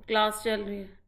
Class चल रही है।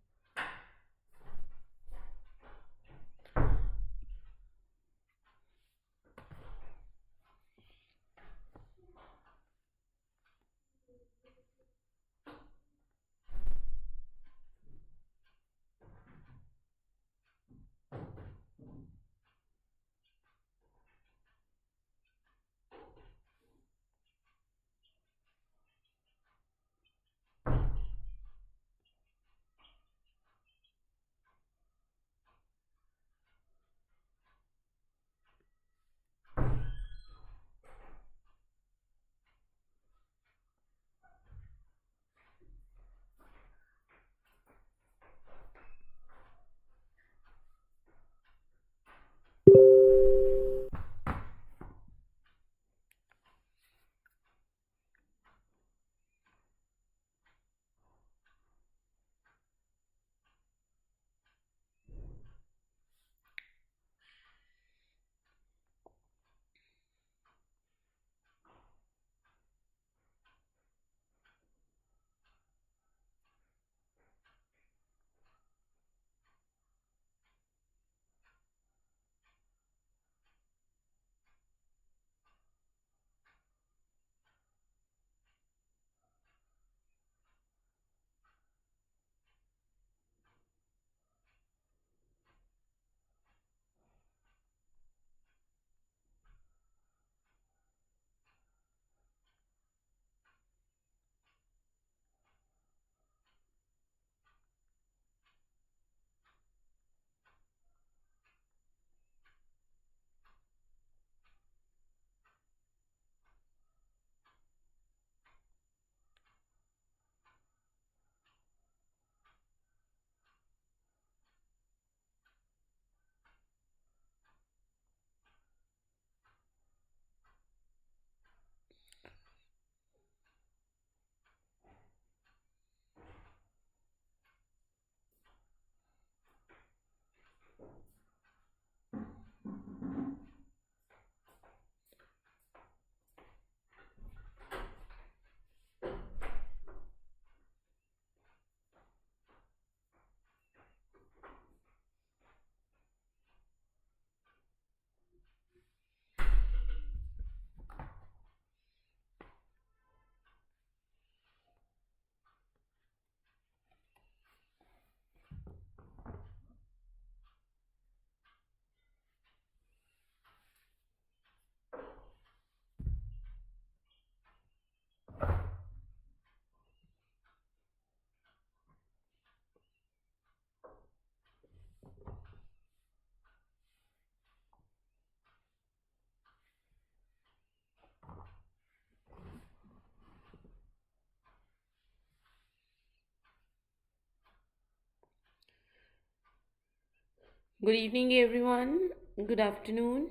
Good evening, everyone. Good afternoon.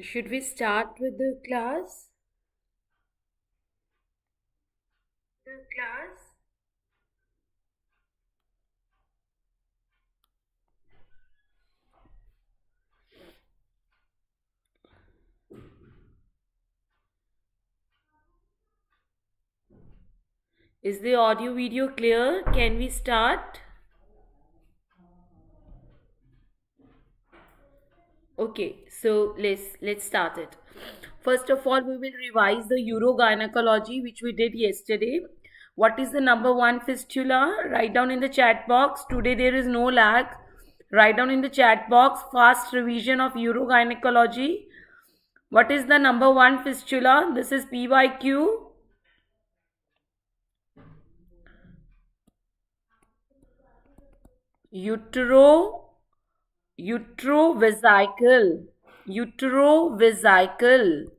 Should we start with the class? Is the audio video clear? Can we start? Okay, so let's start it. First of all, we will revise the urogynecology which we did yesterday. What is the number one fistula? Write down in the chat box. Today there is no lag. Write down in the chat box fast revision of urogynecology. What is the number one fistula? This is PYQ. Uterovesical. Uterovesical.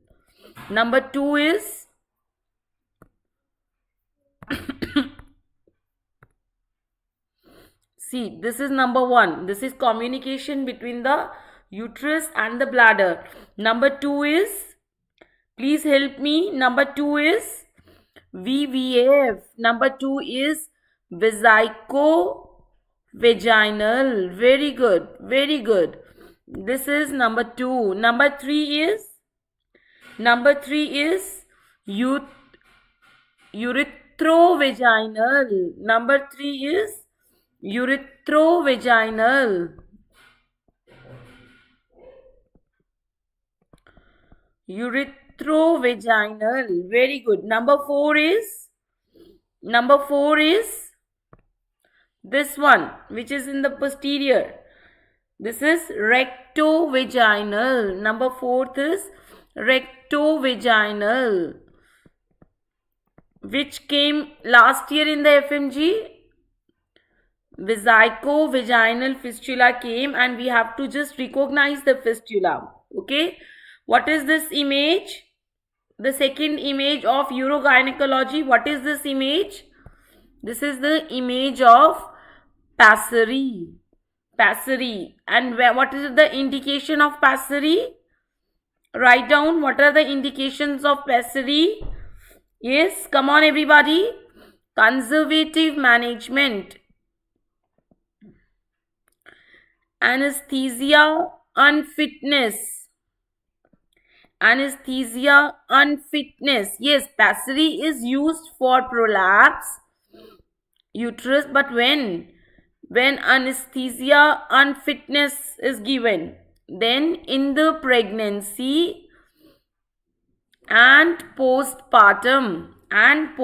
Number two is see, this is number one. This is communication between the uterus and the bladder. Number two is, please help me. Number two is VVF. Number two is vesico-vaginal. Very good. Very good. This is number two. Number three is U- urethrovaginal. Number 3 is urethrovaginal. Urethrovaginal. Very good. Number 4 is this one, which is in the posterior. This is rectovaginal. Number 4 is rectovaginal, which came last year in the FMG. Vesico-vaginal fistula came, and we have to just recognize the fistula. Okay. What is this image? The second image of urogynecology. What is this image? This is the image of pessary. Pessary. And what is the indication of pessary? Write down what are the indications of pessary. Yes, come on everybody. Conservative management. Anesthesia unfitness. Anesthesia unfitness. Yes, pessary is used for prolapse uterus, but when anesthesia unfitness is given, then in the pregnancy and postpartum. And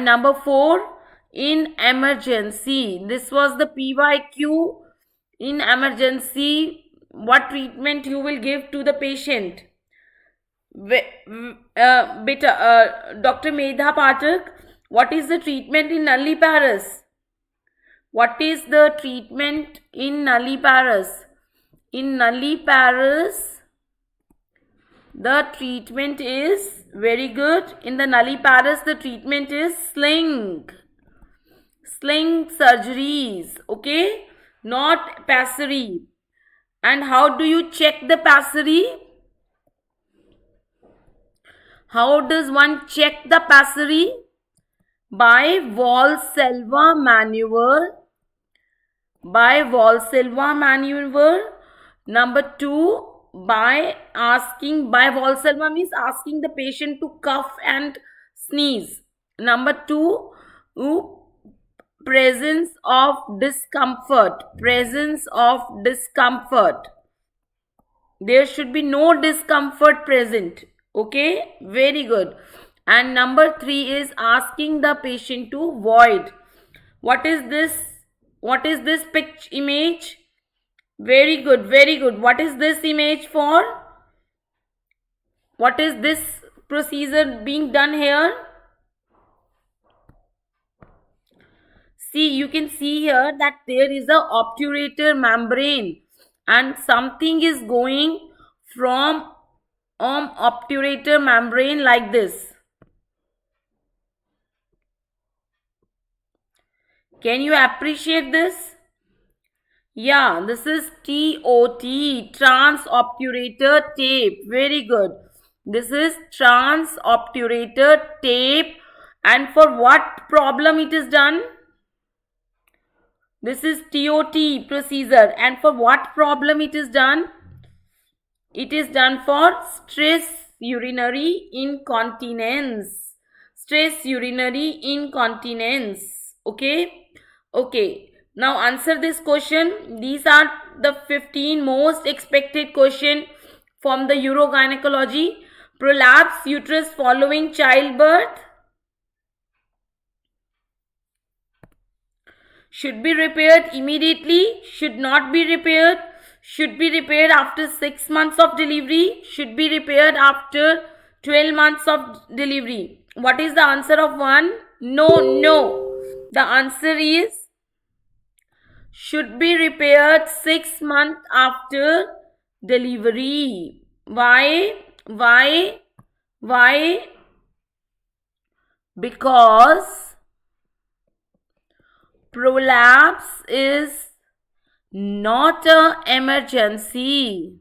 number 4, in emergency. This was the PYQ. In emergency, what treatment you will give to the patient? Dr. Medha Pathak, what is the treatment in nulliparous? What is the treatment in nulliparous? In nulliparous, the treatment is very good. In the nulliparous, the treatment is sling surgeries. Okay, not pessary. And how do you check the pessary? How does one check the pessary? By Valsalva maneuver. Number 2, by Valsalva means asking the patient to cough and sneeze. Number 2, presence of discomfort. There should be no discomfort present. Okay, very good. And number 3 is asking the patient to void. What is this picture image? Very good. What is this image for? What is this procedure being done here? See, you can see here that there is a obturator membrane and something is going from obturator membrane like this. Can you appreciate this? Yeah, this is TOT, transobturator tape. Very good. This is transobturator tape. And for what problem it is done? This is TOT procedure. And for what problem it is done? It is done for stress urinary incontinence. Okay. Now answer this question. These are the 15 most expected question from the urogynecology. Prolapse uterus following childbirth. Should be repaired immediately. Should not be repaired. Should be repaired after 6 months of delivery. Should be repaired after 12 months of delivery. What is the answer of 1? No. The answer is should be repaired 6 months after delivery. Why? Because prolapse is not an emergency.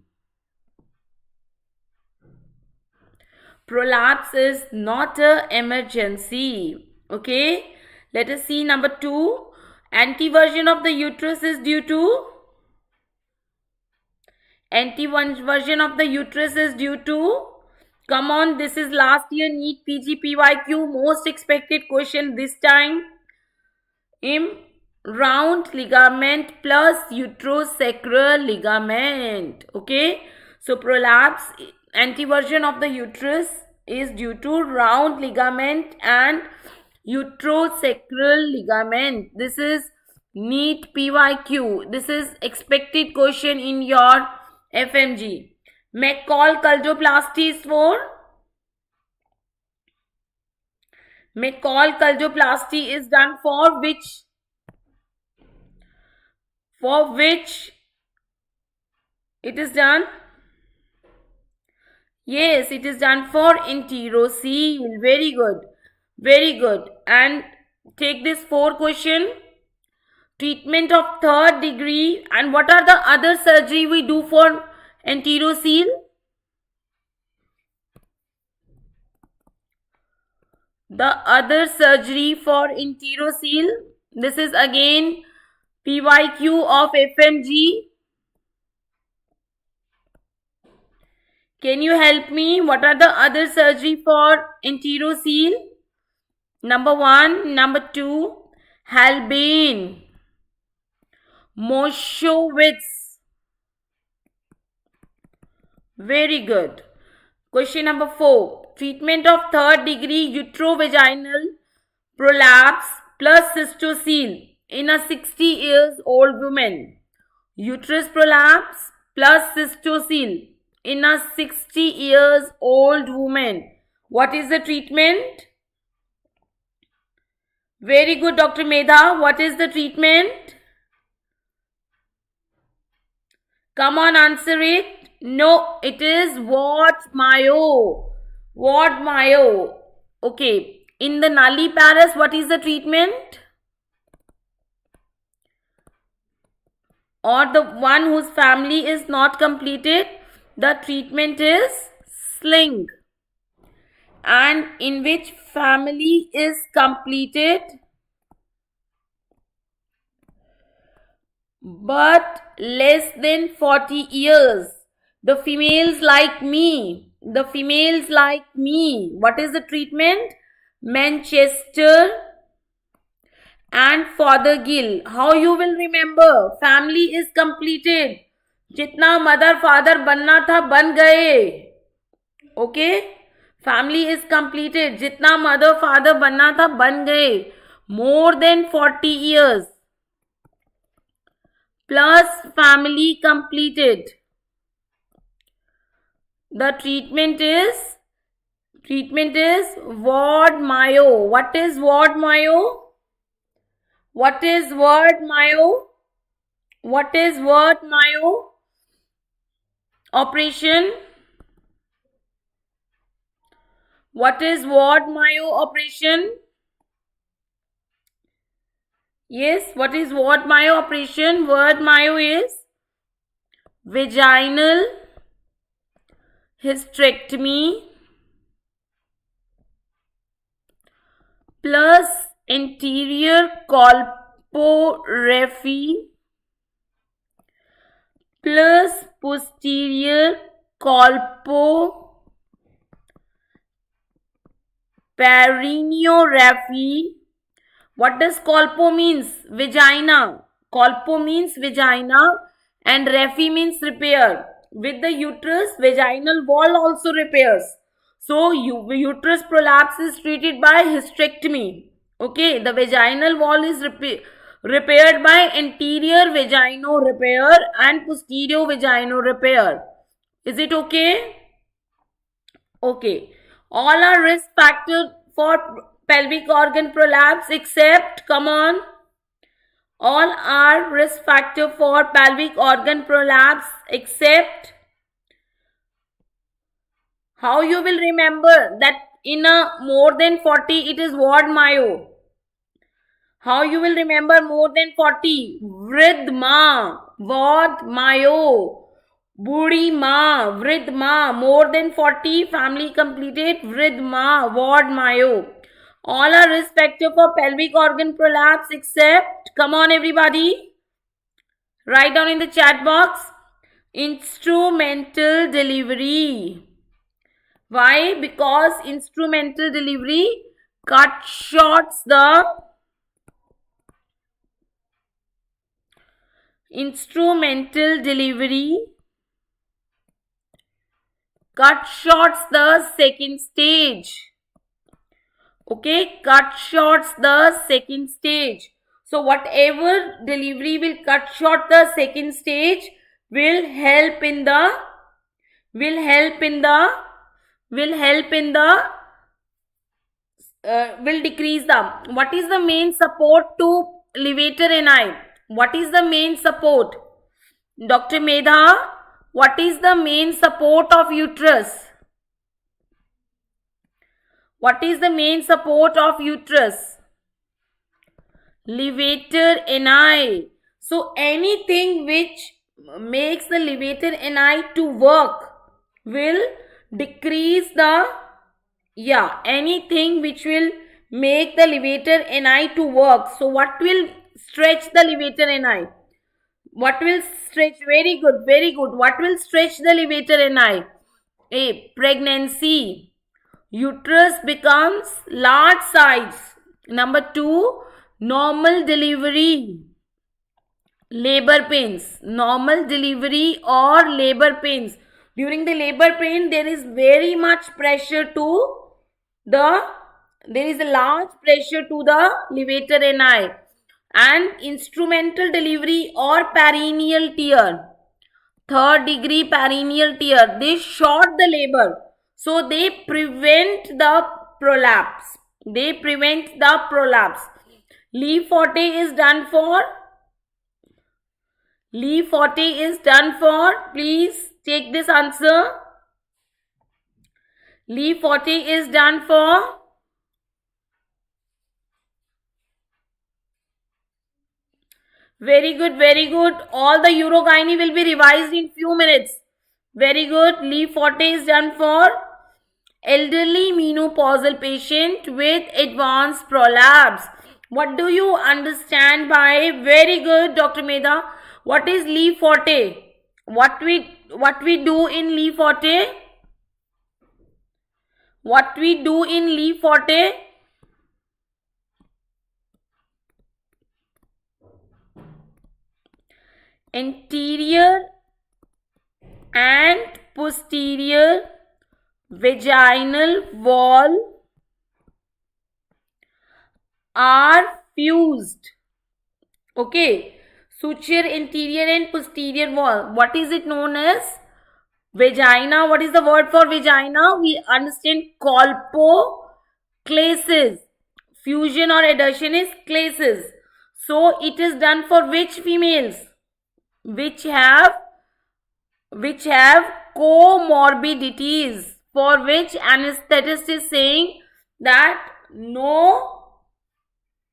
Prolapse is not an emergency. Okay. Let us see number 2. Anteversion of the uterus is due to? Anteversion of the uterus is due to Come on, this is last year NEET PG PYQ. Most expected question this time. Im round ligament plus uterosacral ligament. Okay. So prolapse, anteversion of the uterus, is due to round ligament and uterosacral ligament. This is NEET PYQ. This is expected question in your FMG. McCall cultoplasty is McCall cultoplasty is done for which? For which it is done? Yes, it is done for enterocele. Very good. Very good. And take this 4 question. Treatment of 3rd degree. And what are the other surgery we do for enterocele? The other surgery for enterocele. This is again PYQ of FMG. Can you help me? What are the other surgery for enterocele? Number 1, number 2, Halbane, Moshowitz. Very good. Question number 4. Treatment of 3rd degree uterovaginal prolapse plus cystocele in a 60 years old woman. Uterus prolapse plus cystocele in a 60 years old woman. What is the treatment? Very good, Dr. Medha. What is the treatment? Come on, answer it. No, it is what? Mayo. What? Mayo. Okay. In the nulliparous, what is the treatment? Or the one whose family is not completed, the treatment is sling. And in which family is completed but less than 40 years? The females like me. The females like me. What is the treatment? Manchester and Fothergill. How you will remember? Family is completed. जितना mother father बनना था बन गए. Okay? Family is completed. जितना mother father बनना था बन गए. More than 40 years. Plus family completed. The treatment is ward Mayo. What is ward Mayo? What is ward Mayo? What is ward Mayo? Operation. What is ward Mayo operation? Yes, what is ward Mayo operation? Ward Mayo is vaginal hysterectomy plus anterior colporrhaphy plus posterior colpoperineorrhaphy. What does colpo means? Vagina. Colpo means vagina and rhaphy means repair. With the uterus, vaginal wall also repairs. So, uterus prolapse is treated by hysterectomy. Okay, the vaginal wall is repaired by anterior vaginal repair and posterior vaginal repair. Is it okay? Okay. All are risk factors for pelvic organ prolapse except, come on. All are risk factor for pelvic organ prolapse except. How you will remember that in a more than 40 it is ward Mayo? How you will remember more than 40? Vrid Ma, ward Mayo. Budi Ma, Vrid Ma, more than 40, family completed, Vrid Ma, ward Mayo. All are risk factor for pelvic organ prolapse except, come on everybody, write down in the chat box, instrumental delivery. Why? Because instrumental delivery cut shorts the instrumental delivery cut shorts the second stage. Okay, cut shorts the second stage. So whatever delivery will cut short the second stage will help in the will help in the will help in the will decrease the. What is the main support to levator ani? What is the main support? Dr. Medha, what is the main support of uterus? What is the main support of uterus? Levator ani. So anything which makes the levator ani to work will decrease the, anything which will make the levator ani to work. So what will stretch the levator ani? What will stretch? Very good, very good. What will stretch the levator ani? A, pregnancy. Uterus becomes large size. Number 2, normal delivery. Labor pains. Normal delivery or labor pains. During the labor pain, there is very much pressure to the, there is a large pressure to the levator ani. And instrumental delivery or perineal tear. Third degree perineal tear. They short the labor. So they prevent the prolapse. They prevent the prolapse. Leave forte is done for. Leave forte is done for. Please take this answer. Leave forte is done for. Very good, very good. All the urogyne will be revised in few minutes. Very good. Leave forte is done for elderly menopausal patient with advanced prolapse. What do you understand by? Very good, Dr. Medha. What is leave forte? What we do in leave forte? What we do in leave forte? Anterior and posterior vaginal wall are fused. Okay. Suture interior and posterior wall. What is it known as? Vagina. What is the word for vagina? We understand colpoclasis. Fusion or adhesion is clasis. So it is done for which females? Which have comorbidities, for which anesthetist is saying that no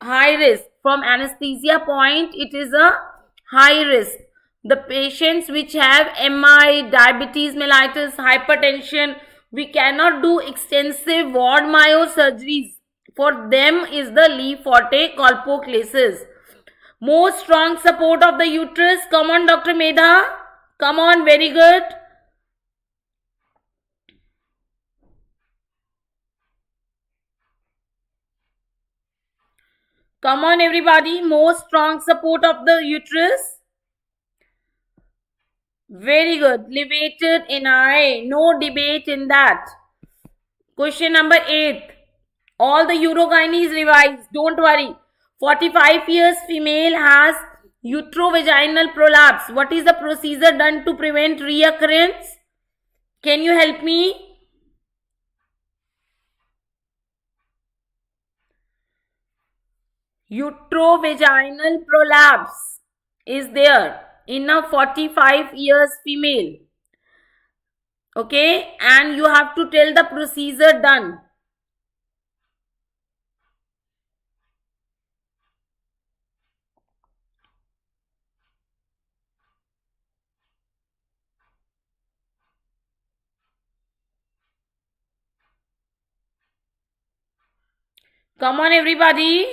high risk. From anesthesia point, it is a high risk. The patients which have MI, diabetes mellitus, hypertension, we cannot do extensive ward myosurgeries. For them is the leave forte colpoclasis. More strong support of the uterus. Come on, Dr. Medha. Come on, very good. Come on, everybody. More strong support of the uterus. Very good. Levator ani. No debate in that. Question number 8. All the urogyne is revised. Don't worry. 45 years female has uterovaginal prolapse. What is the procedure done to prevent reoccurrence? Can you help me? Uterovaginal prolapse is there in a 45 years female. Okay, and you have to tell the procedure done. Come on, everybody.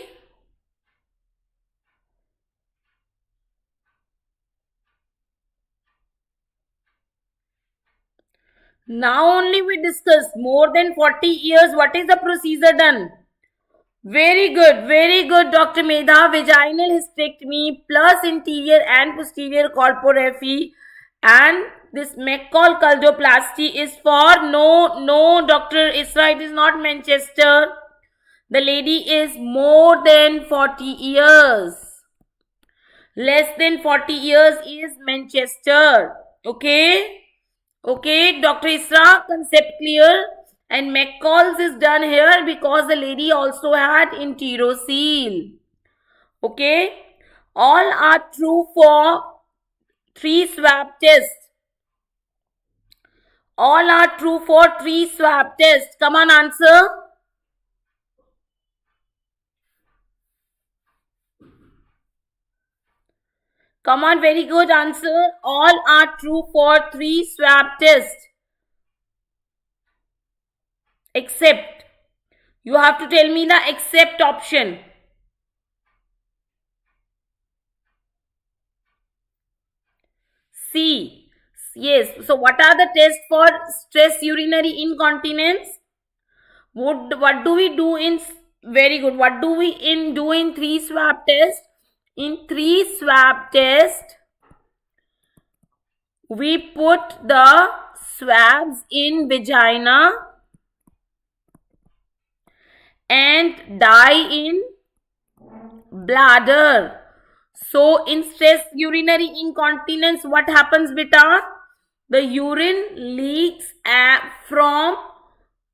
Now only we discuss more than 40 years. What is the procedure done? Very good, Dr. Medha. Vaginal hysterectomy plus interior and posterior colporrhaphy, and this McCall caldoplasty is for no, Dr. Isra, it is not Manchester. The lady is more than 40 years. Less than 40 years is Manchester. Okay? Okay, Dr. Isra, concept clear. And McCall's is done here because the lady also had enterocele. Okay? All are true for 3 swab tests. All are true for 3 swab tests. Come on, answer. Come on, very good answer. All are true for 3 swab tests. Except. You have to tell me the except option. C. Yes. So what are the tests for stress urinary incontinence? What do we do in, very good. What do we do in 3 swab test? In 3 swab test, we put the swabs in vagina and dye in bladder. So in stress urinary incontinence, what happens, beta? The urine leaks from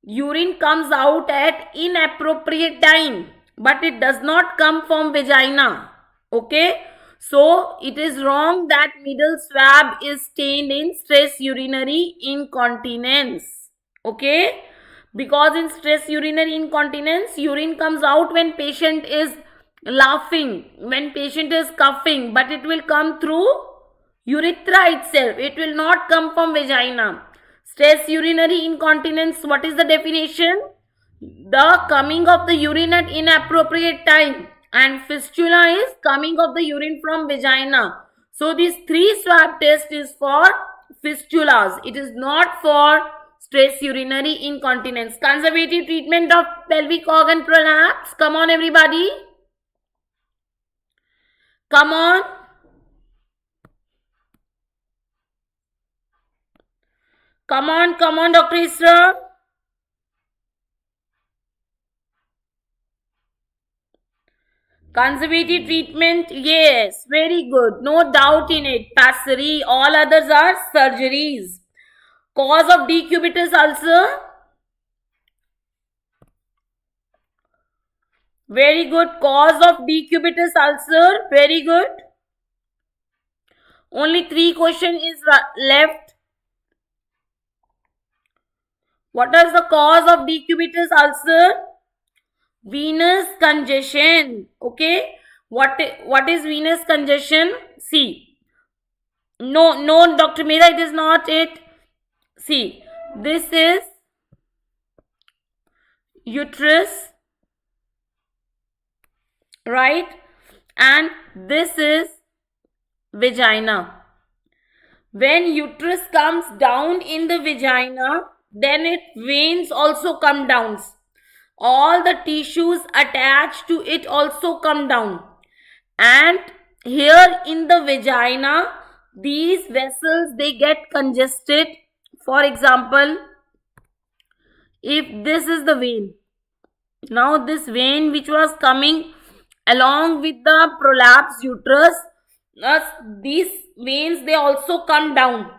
urine comes out at inappropriate time, but it does not come from vagina. Okay, so it is wrong that middle swab is stained in stress urinary incontinence. Okay, because in stress urinary incontinence, urine comes out when patient is laughing, when patient is coughing, but it will come through urethra itself. It will not come from vagina. Stress urinary incontinence, what is the definition? The coming of the urine at inappropriate time, and fistula is coming of the urine from vagina. So this 3 swab test is for fistulas. It is not for stress urinary incontinence. Conservative treatment of pelvic organ prolapse. Come on, everybody. Come on. Come on, Dr. Isra. Conservative treatment, yes, very good. No doubt in it. Pessary, all others are surgeries. Cause of decubitus ulcer. Very good. Cause of decubitus ulcer. Very good. Only 3 questions is left. What is the cause of decubitus ulcer? Venous congestion. Okay. What is venous congestion? See. No, Dr. Mira, it is not it. See. This is uterus. Right? And this is vagina. When uterus comes down in the vagina, then its veins also come down. All the tissues attached to it also come down. And here in the vagina, these vessels, they get congested. For example, if this is the vein, now this vein which was coming along with the prolapse uterus, these veins, they also come down,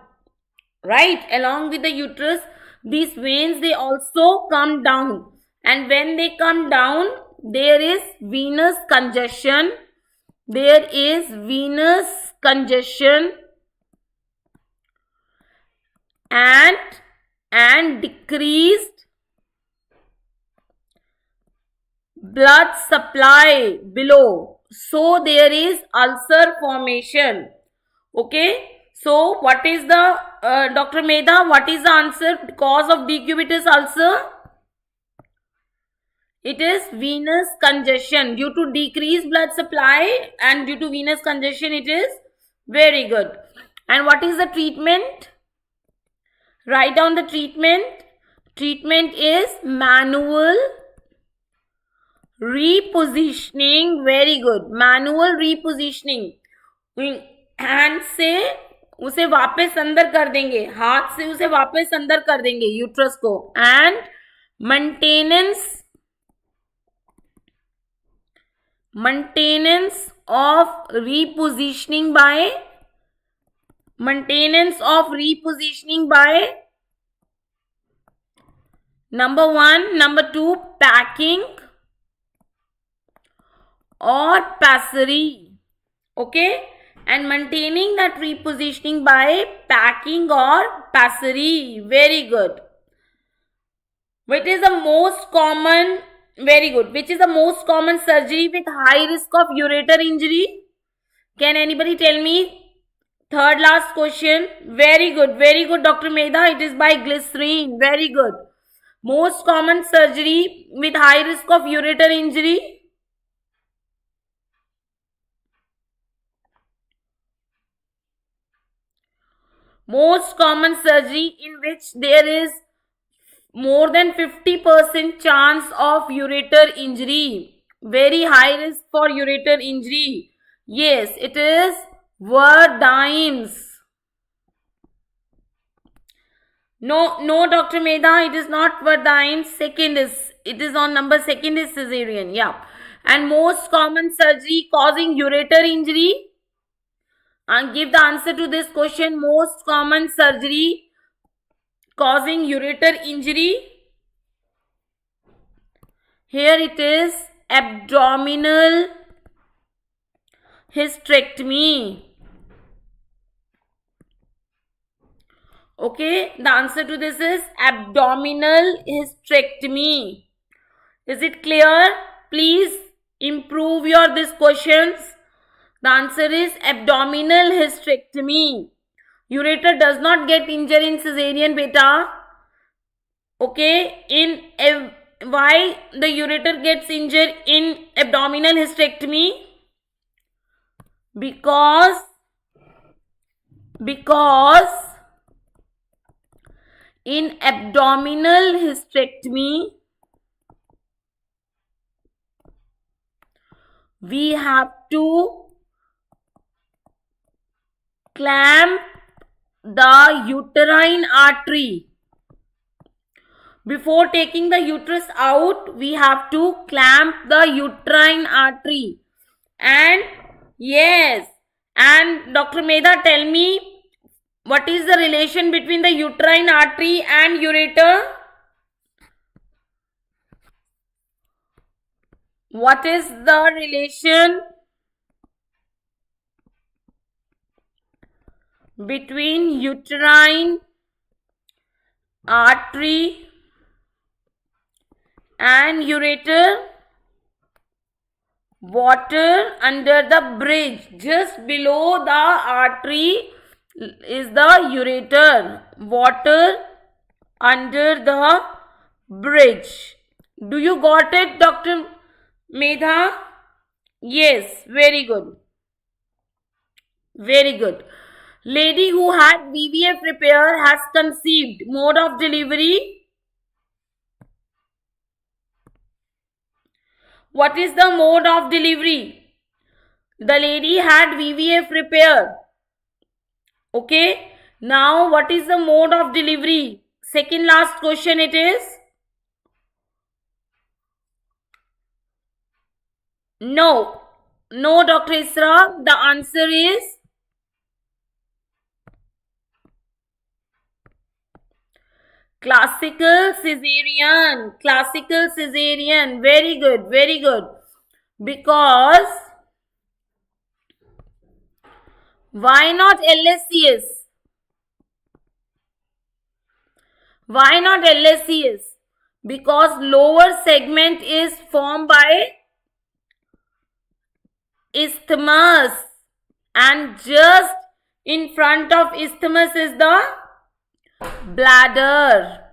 right? Along with the uterus, these veins, they also come down. And when they come down, there is venous congestion. There is venous congestion and decreased blood supply below. So there is ulcer formation. Okay. So what is the, Dr. Medha, what is the answer? Cause of decubitus ulcer? It is venous congestion. Due to decreased blood supply and due to venous congestion, it is very good. And what is the treatment? Write down the treatment. Treatment is manual repositioning. Very good. Manual repositioning. Hand से उसे वापस अंदर कर देंगे, हाथ से उसे वापस अंदर कर देंगे यूट्रस को. And maintenance of repositioning by number 1, number 2, packing or pessary. Okay, and maintaining that repositioning by packing or pessary. Very good. Which is the most common? Very good. Which is the most common surgery with high risk of ureter injury? Can anybody tell me? Third last question. Very good. Very good, Dr. Medha. It is by glycerine. Very good. Most common surgery with high risk of ureter injury? Most common surgery in which there is more than 50% chance of ureter injury. Very high risk for ureter injury. Yes, it is Verdimes. No, Dr. Medha, it is not Verdimes. It is on number 2 is cesarean. Yeah. And most common surgery causing ureter injury? And give the answer to this question. Most common surgery causing ureter injury. Here it is abdominal hysterectomy. Okay, the answer to this is abdominal hysterectomy. Is it clear? Please improve these questions. The answer is abdominal hysterectomy. Ureter does not get injured in cesarean, beta. Okay, why the ureter gets injured in abdominal hysterectomy? Because in abdominal hysterectomy we have to clamp the uterine artery. Before taking the uterus out, we have to clamp the uterine artery. And yes, and Dr. Medha, tell me, what is the relation between the uterine artery and ureter? What is the relation between uterine artery and ureter? Water under the bridge. Just below the artery is the ureter. Water under the bridge. Do you got it, Dr. Medha? Yes, very good. Very good. Lady who had VVF repair has conceived. Mode of delivery? What is the mode of delivery? The lady had VVF repair. Okay. Now, what is the mode of delivery? Second last question it is. No. No, Dr. Isra. The answer is classical cesarean. Classical cesarean. Very good. Very good. Because why not LSCS? Why not LSCS? Because lower segment is formed by isthmus, and just in front of isthmus is the bladder.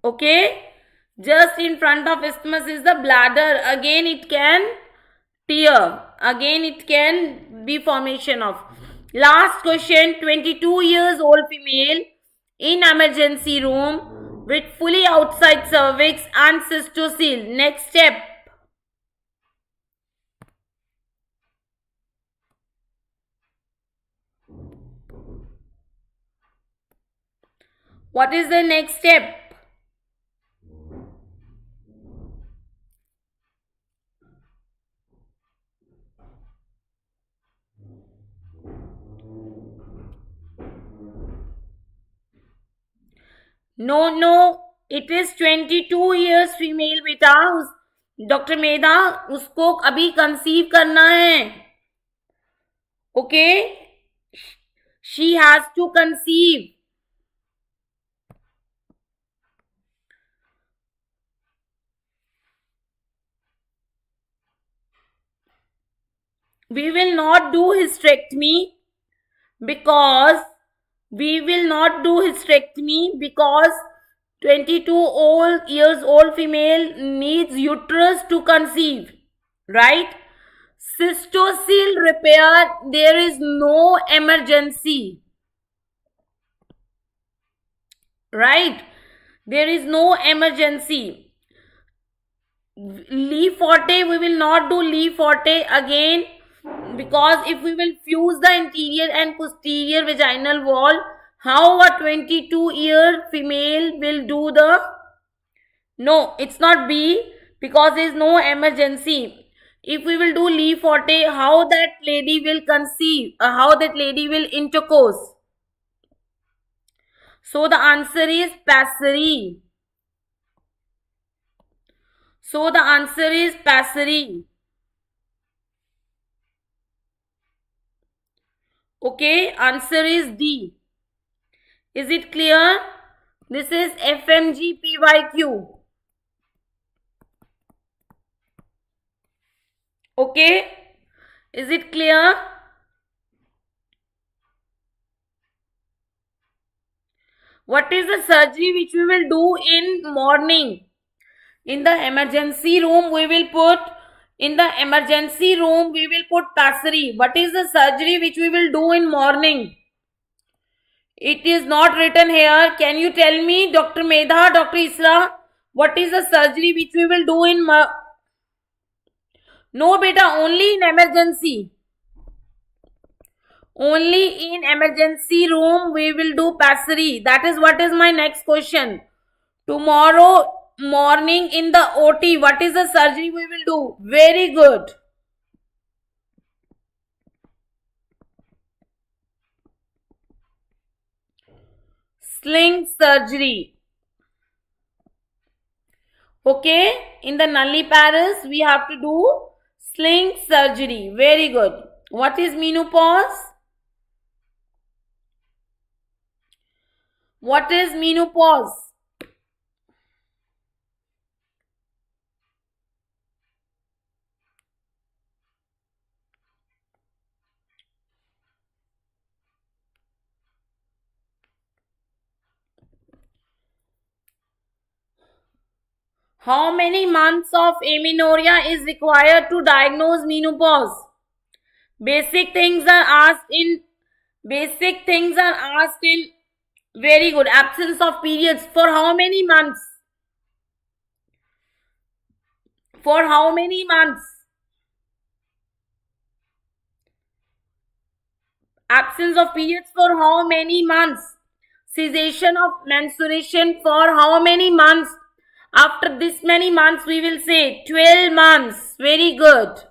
Okay, just in front of isthmus is the bladder. Again it can tear, again it can be formation of. Last question. 22 years old female in emergency room with fully outside cervix and cystocele. Next step. What is the next step? No, it is 22 years female बेटा. Doctor मेधा, उसको अभी conceive करना है. Okay, she has to conceive. We will not do hysterectomy because 22 years old female needs uterus to conceive, right? Cystocele repair, there is no emergency, right? There is no emergency. Lee forte, we will not do Lee forte again, because if we will fuse the interior and posterior vaginal wall, how a 22-year female will do the... No, it's not B, because there is no emergency. If we will do Lee forte, how that lady will conceive, how that lady will intercourse? So the answer is pessary. So the answer is pessary. Okay, answer is D. Is it clear? This is FMG PYQ. Okay, is it clear? What is the surgery which we will do in morning? In the emergency room, we will put pessary. What is the surgery which we will do in morning? It is not written here. Can you tell me, Dr. Medha, Dr. Isra, what is the surgery which we will do in... No, beta, only in emergency. Only in emergency room we will do pessary. That is what is my next question. Tomorrow morning in the OT, what is the surgery we will do? Very good. Sling surgery. Okay, in the nulliparous we have to do sling surgery. Very good. What is menopause? What is menopause? How many months of amenorrhea is required to diagnose menopause? Basic things are asked in very good. Absence of periods for how many months? For how many months? Absence of periods for how many months? Cessation of menstruation for how many months? After this many months, we will say 12 months. Very good.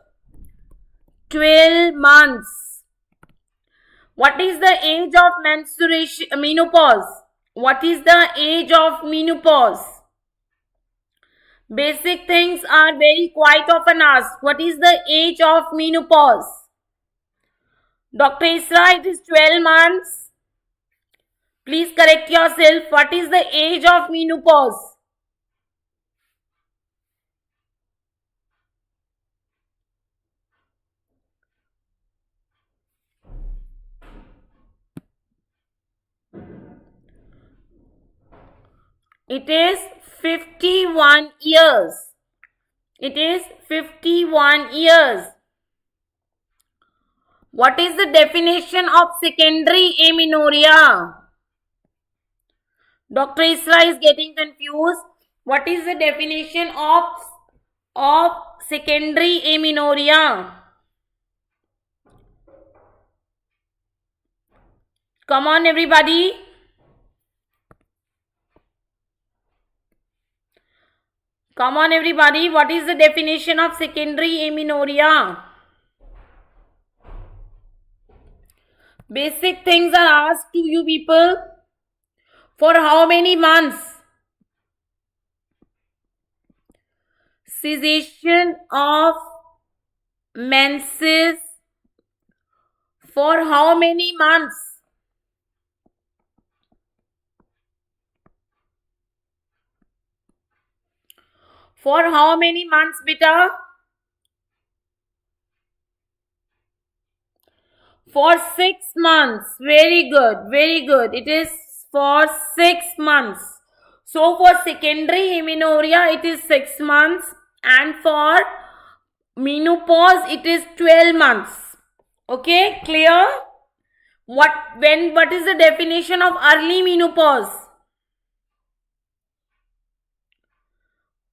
12 months. What is the age of menopause? What is the age of menopause? Basic things are very quite often asked. What is the age of menopause? Dr. Isra, it is 12 months. Please correct yourself. What is the age of menopause? It is 51 years. It is 51 years. What is the definition of secondary amenorrhea? Dr. Isra is getting confused. What is the definition of secondary amenorrhea? Come on, everybody. Come on, everybody. What is the definition of secondary amenorrhea? Basic things are asked to you people. For how many months? Cessation of menses. For how many months? For how many months, beta? For 6 months. Very good. Very good. It is for 6 months. So for secondary amenorrhea, it is 6 months. And for menopause, it is 12 months. Okay, clear? What is the definition of early menopause?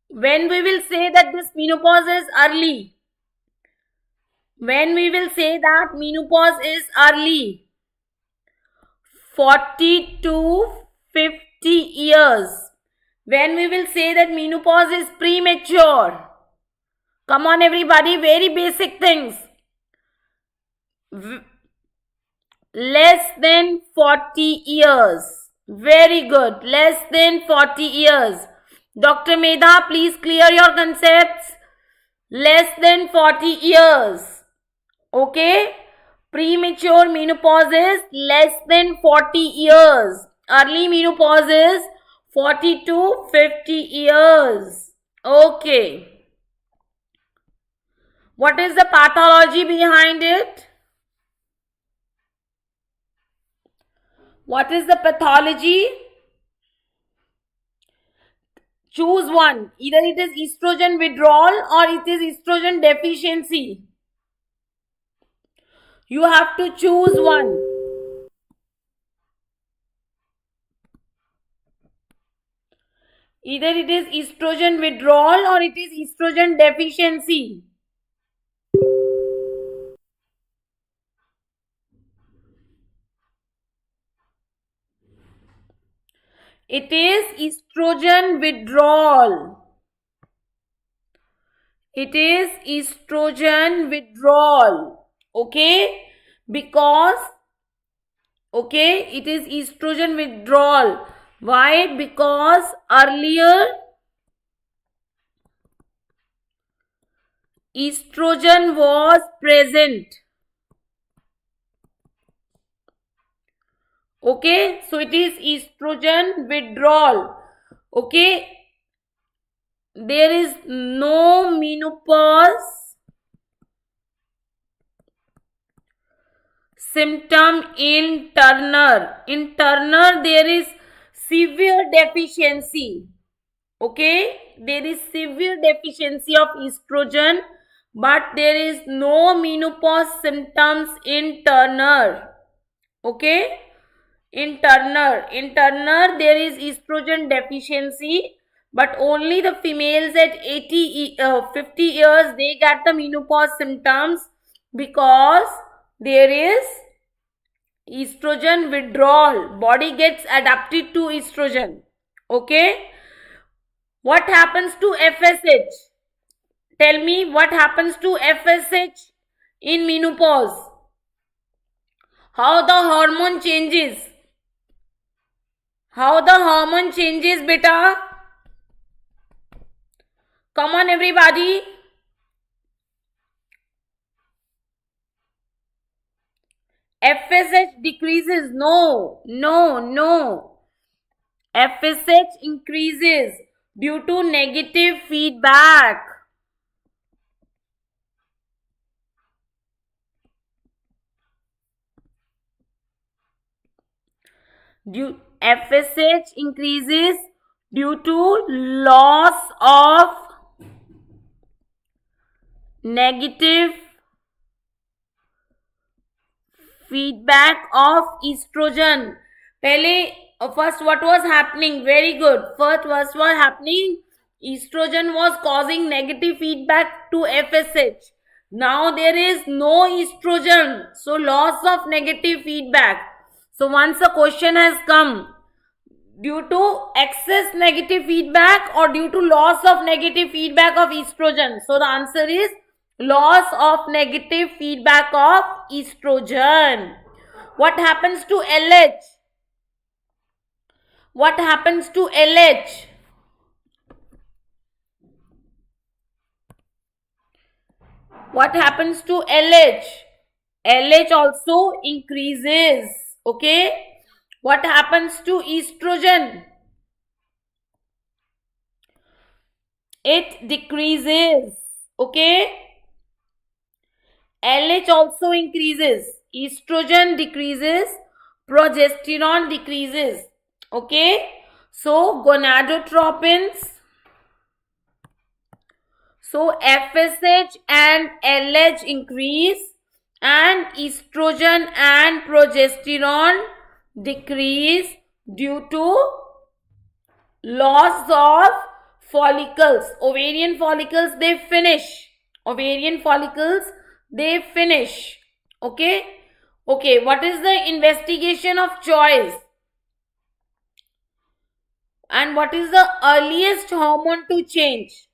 When we will say that this menopause is early? When we will say that menopause is early? 40 to 50 years. When we will say that menopause is premature? Come on, everybody, very basic things. Less than 40 years. Very good. Less than 40 years. Dr. Medha, please clear your concepts. Less than 40 years. Okay? Premature menopause is less than 40 years. Early menopause is 40 to 50 years. Okay. What is the pathology behind it? What is the pathology? Choose one. Either it is estrogen withdrawal or it is estrogen deficiency. You have to choose one. Either it is estrogen withdrawal or it is estrogen deficiency. It is estrogen withdrawal. It is estrogen withdrawal. Okay? Because, okay, it is estrogen withdrawal. Why? Because earlier estrogen was present. Okay, so it is estrogen withdrawal. Okay, there is no menopause symptom in Turner. In Turner, there is severe deficiency. Okay, there is severe deficiency of estrogen, but there is no menopause symptoms in Turner. Okay. In Turner there is estrogen deficiency, but only the females at 50 years, they get the menopause symptoms because there is estrogen withdrawal. Body gets adapted to estrogen. Okay. What happens to FSH? Tell me what happens to FSH in menopause. How the hormone changes? How the hormone changes, beta? Come on, everybody. FSH decreases. No. FSH increases due to negative feedback. FSH increases due to loss of negative feedback of estrogen. पहले First, what was happening? Very good. First, what was happening? Estrogen was causing negative feedback to FSH. Now there is no estrogen, so loss of negative feedback. So once a question has come, due to excess negative feedback or due to loss of negative feedback of estrogen? So the answer is loss of negative feedback of estrogen. What happens to LH? What happens to LH? What happens to LH? LH also increases. Okay. What happens to estrogen? It decreases. Okay. LH also increases. Estrogen decreases. Progesterone decreases. Okay. So gonadotropins. So FSH and LH increase and estrogen and progesterone decrease due to loss of follicles. Ovarian follicles, they finish. Ovarian follicles, they finish. Okay. Okay. What is the investigation of choice? And what is the earliest hormone to change?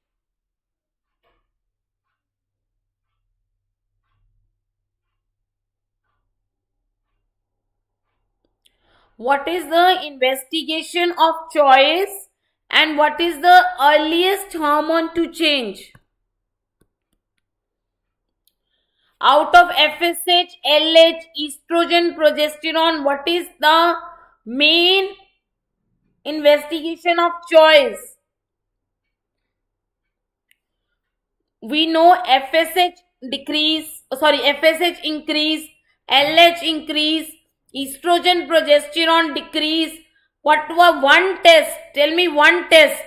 What is the investigation of choice and what is the earliest hormone to change? Out of FSH, LH, estrogen, progesterone, what is the main investigation of choice? We know FSH FSH increase, LH increase, estrogen, progesterone decrease. What was one test? Tell me one test.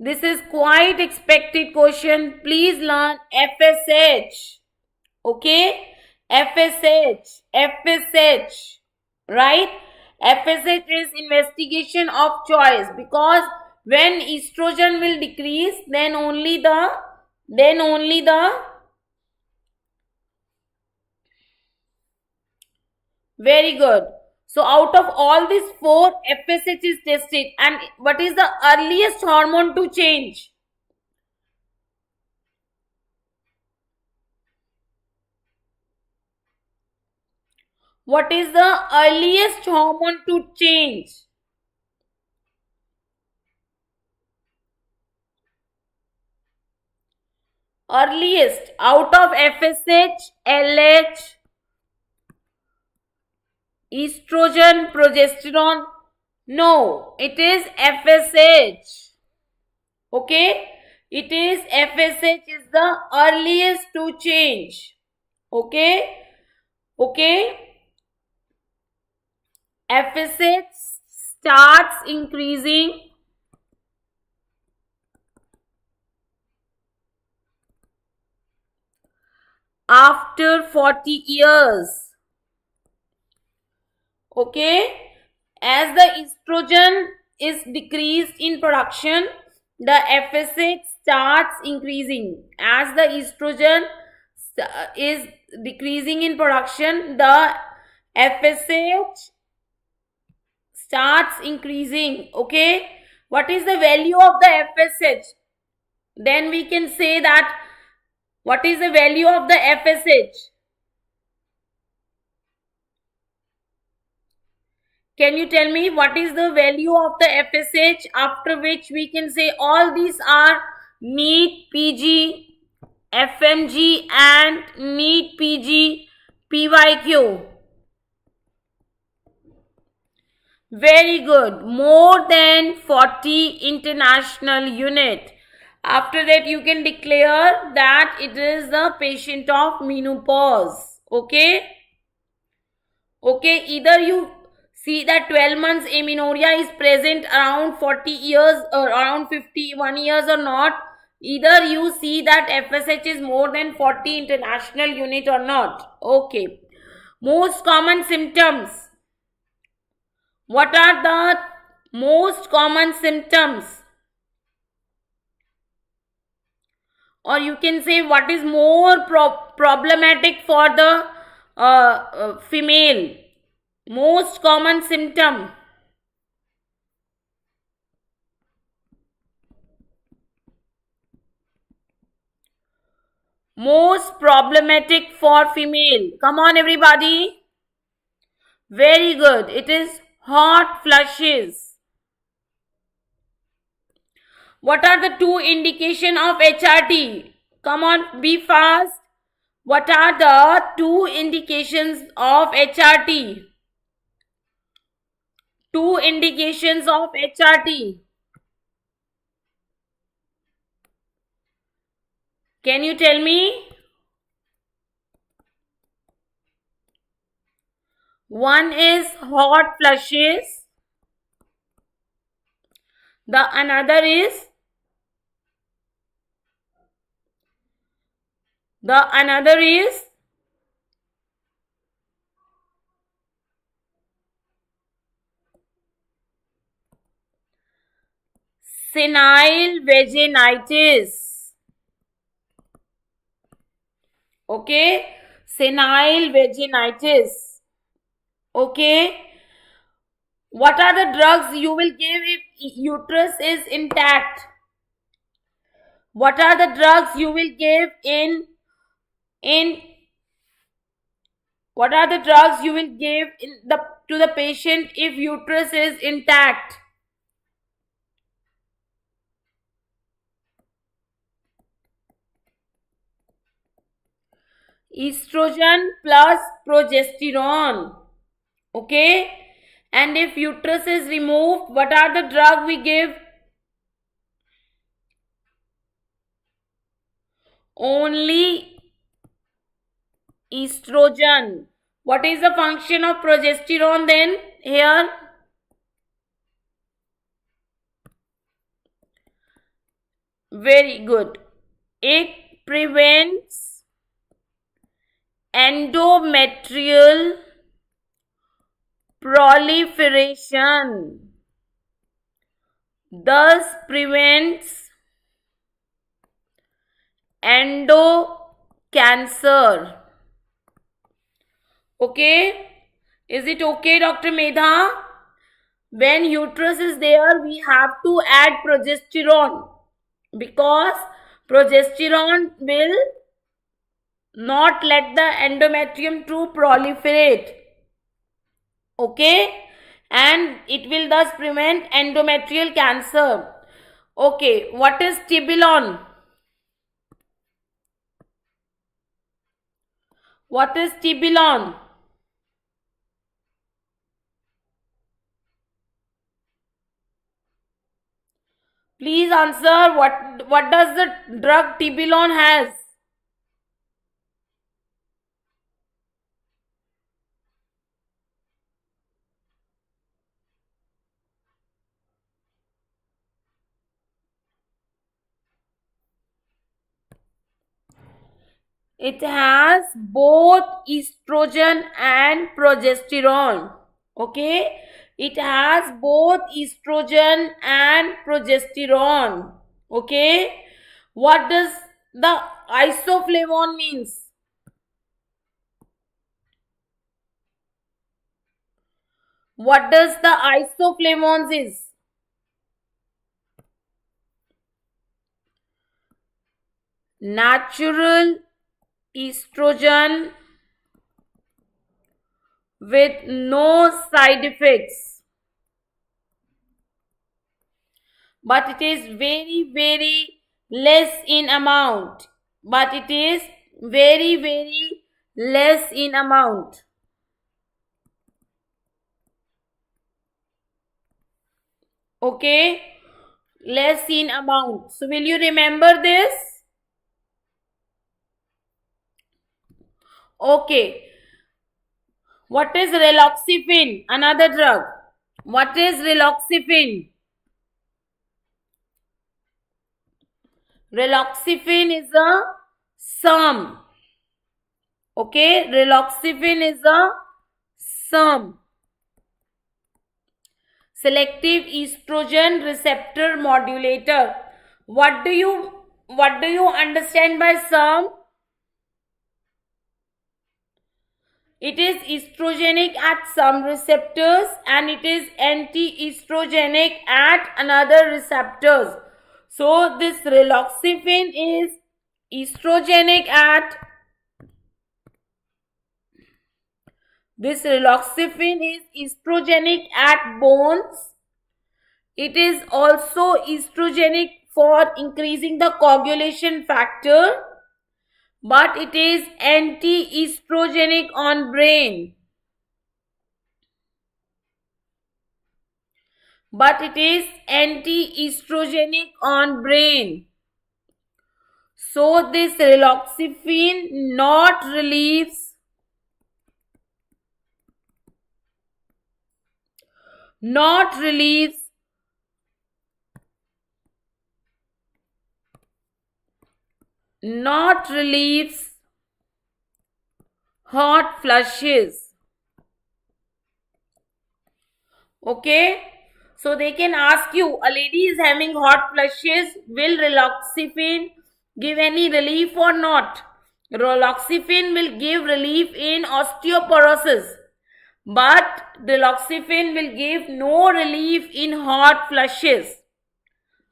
This is quite expected question. Please learn FSH. Okay? FSH. Right? FSH is investigation of choice, because when estrogen will decrease, then only the very good. So out of all these four, FSH is tested. And what is the earliest hormone to change? What is the earliest hormone to change? Earliest out of FSH, LH, estrogen, progesterone. No, it is FSH. Okay, it is FSH is the earliest to change. Okay, FSH starts increasing after 40 years. Okay, as the estrogen is decreased in production, the FSH starts increasing. As the estrogen is decreasing in production, the FSH starts increasing. Okay, what is the value of the FSH? Then we can say that what is the value of the FSH? Can you tell me what is the value of the FSH, after which we can say all these are NEET PG, FMG and NEET PG, PYQ? Very good. More than 40 international unit. After that, you can declare that it is the patient of menopause. Okay? Okay, either you See that 12 months amenorrhea is present around 40 years or around 51 years or not. Either you see that FSH is more than 40 international unit or not. Okay. Most common symptoms. What are the most common symptoms? Or you can say what is more problematic for the female. Most common symptom. Most problematic for female. Come on, everybody. Very good. It is hot flushes. What are the two indication of HRT? Come on, be fast. What are the two indications of HRT? Two indications of HRT. Can you tell me? One is hot flushes. The another is senile vaginitis. Okay, senile vaginitis. Okay, what are the drugs you will give if uterus is intact? What are the drugs you will give in what are the drugs you will give to the patient if uterus is intact? Estrogen plus progesterone. Okay, and if uterus is removed, what are the drug we give? Only estrogen. What is the function of progesterone then here? Very good. It prevents endometrial proliferation, thus prevents endocancer. Okay, is it okay, Dr. Medha? When uterus is there, we have to add progesterone because progesterone will not let the endometrium to proliferate. Okay, and it will thus prevent endometrial cancer. Okay, what is tibolone? What is tibolone? Please answer. What does the drug tibolone has? It has both estrogen and progesterone. Okay, it has both estrogen and progesterone. Okay, what does the isoflavone means? What does the isoflavones is? Natural estrogen with no side effects, but it is very less in amount. But it is very less in amount. Okay, less in amount. So will you remember this? Okay, What is Reloxipine? Another drug. What is Reloxipine? Reloxipine is a SERM. Okay, Reloxipine is a SERM. Selective estrogen receptor modulator. What do you understand by SERM? It is estrogenic at some receptors and it is anti-estrogenic at another receptors. So this Reloxipine is estrogenic at bones. It is also estrogenic for increasing the coagulation factor, but it is anti-estrogenic on brain. So this Reloxipine not relieves hot flushes. Okay, so they can ask you, a lady is having hot flushes, will Reloxipine give any relief or not? Reloxipine will give relief in osteoporosis, but Reloxipine will give no relief in hot flushes.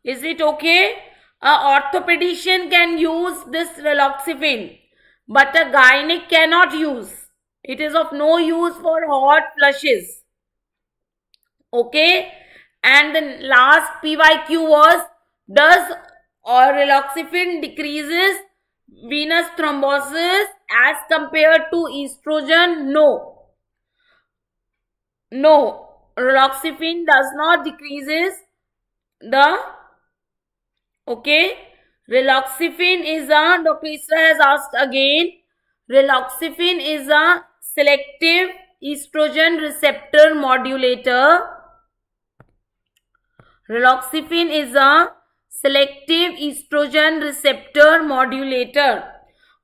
Is it okay? A orthopedician can use this Reloxipine, but a gynec cannot use. It is of no use for hot flushes. Okay, and the last PYQ was, does Reloxipine decreases venous thrombosis as compared to estrogen? No, Reloxipine does not decreases the, okay, Reloxipine is a, Dr. Isra has asked again, Reloxipine is a selective estrogen receptor modulator. Reloxipine is a selective estrogen receptor modulator.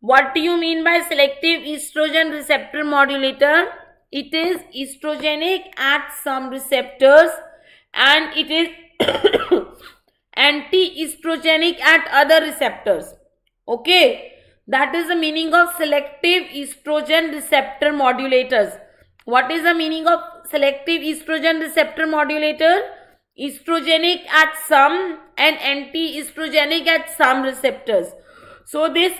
What do you mean by selective estrogen receptor modulator? It is estrogenic at some receptors and it is anti-estrogenic at other receptors. Okay, that is the meaning of selective estrogen receptor modulators. What is the meaning of selective estrogen receptor modulator? Estrogenic at some and anti-estrogenic at some receptors. So this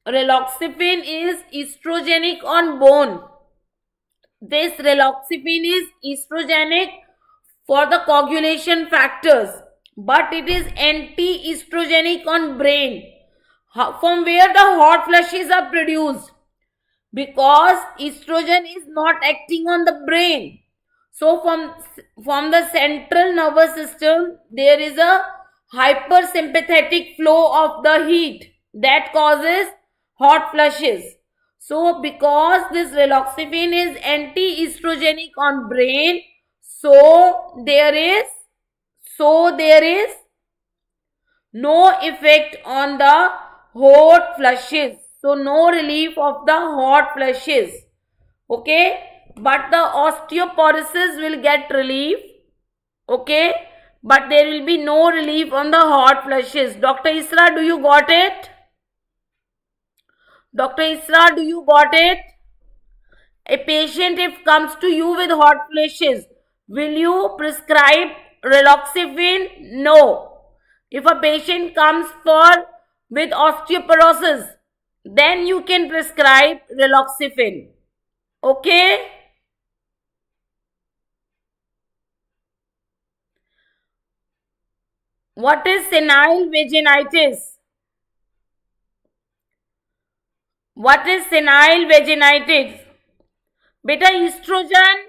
Reloxipine is estrogenic on bone. This Reloxipine is estrogenic for the coagulation factors, but it is anti-estrogenic on brain. From where the hot flushes are produced? Because estrogen is not acting on the brain. So from the central nervous system, there is a hypersympathetic flow of the heat that causes hot flushes. So because this Reloxipine is anti-estrogenic on brain, so there is no effect on the hot flushes. So no relief of the hot flushes. Okay, but the osteoporosis will get relief. Okay, but there will be no relief on the hot flushes. Dr. Isra, do you got it? Dr. Isra, do you got it? A patient if comes to you with hot flushes, will you prescribe Reloxipine? No. If a patient comes with osteoporosis, then you can prescribe Reloxipine. Okay? What is senile vaginitis? What is senile vaginitis? Beta, estrogen.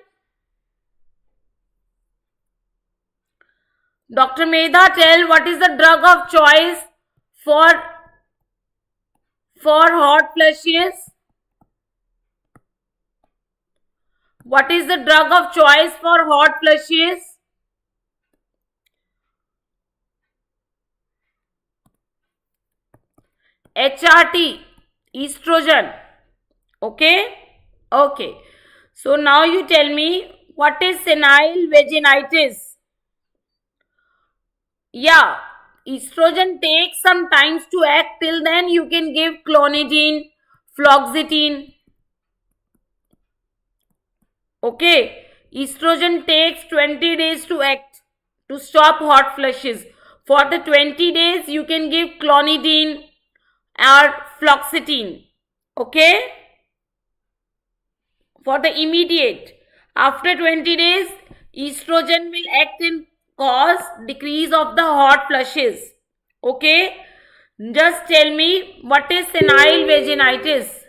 Dr. Medha, tell what is the drug of choice for hot flushes? What is the drug of choice for hot flushes? HRT, estrogen. Okay? Okay. So now you tell me, what is senile vaginitis? Yeah, estrogen takes some time to act. Till then, you can give clonidine, fluoxetine. Okay, estrogen takes 20 days to act to stop hot flushes. For the 20 days, you can give clonidine or fluoxetine. Okay, for the immediate. After 20 days, estrogen will act in cause decrease of the hot flushes. Okay, just tell me, what is senile vaginitis?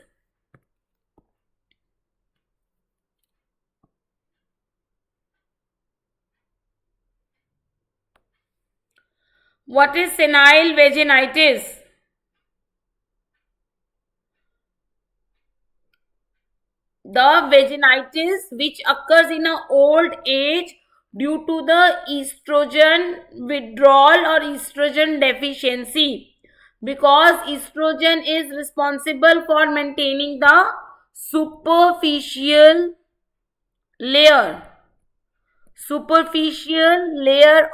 What is senile vaginitis? The vaginitis which occurs in a old age due to the estrogen withdrawal or estrogen deficiency, because estrogen is responsible for maintaining the superficial layer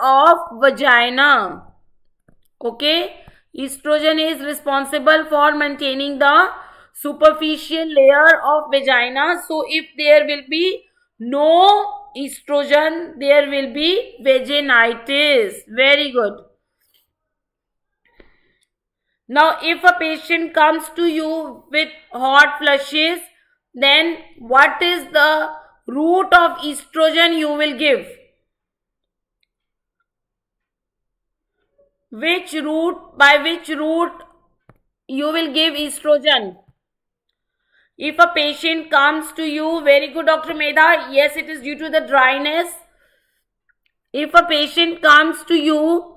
of vagina. Okay, estrogen is responsible for maintaining the superficial layer of vagina. So if there will be no estrogen, there will be vaginitis. Very good. Now if a patient comes to you with hot flushes, then what is the route of estrogen you will give? By which route you will give estrogen? If a patient comes to you, very good, Dr. Medha, yes, it is due to the dryness. If a patient comes to you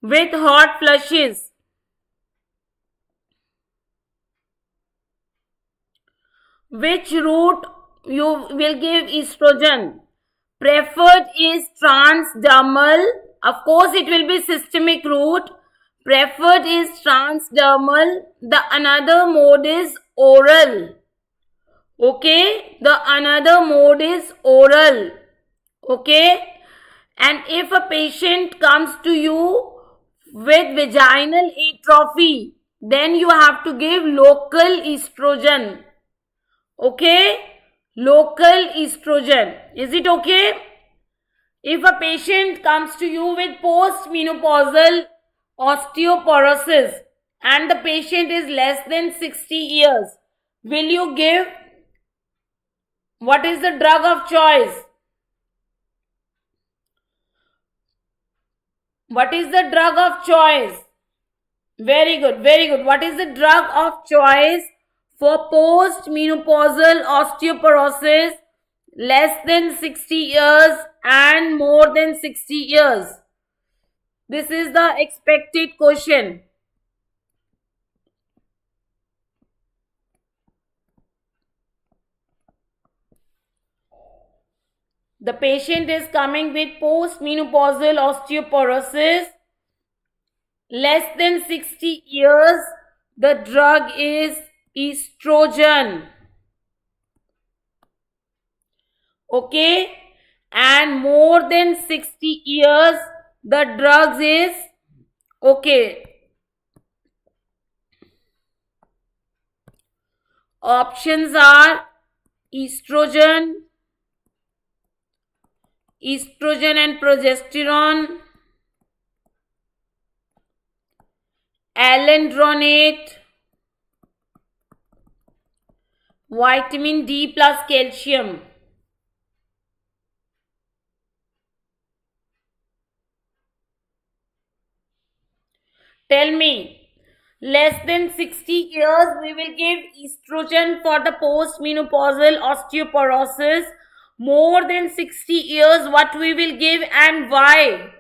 with hot flushes, which route you will give estrogen? Preferred is transdermal. Of course, it will be systemic route. Preferred is transdermal. The another mode is oral. Okay, the another mode is oral. Okay, and if a patient comes to you with vaginal atrophy, then you have to give local estrogen. Okay, local estrogen. Is it okay? If a patient comes to you with postmenopausal osteoporosis and the patient is less than 60 years, will you give, what is the drug of choice? What is the drug of choice? Very good, very good. What is the drug of choice for postmenopausal osteoporosis less than 60 years and more than 60 years? This is the expected question. The patient is coming with postmenopausal osteoporosis less than 60 years. The drug is estrogen. Okay, and more than 60 years, the drugs is, okay, options are estrogen and progesterone, alendronate, vitamin D plus calcium. Tell me, less than 60 years, we will give estrogen for the postmenopausal osteoporosis. More than 60 years, what we will give and why?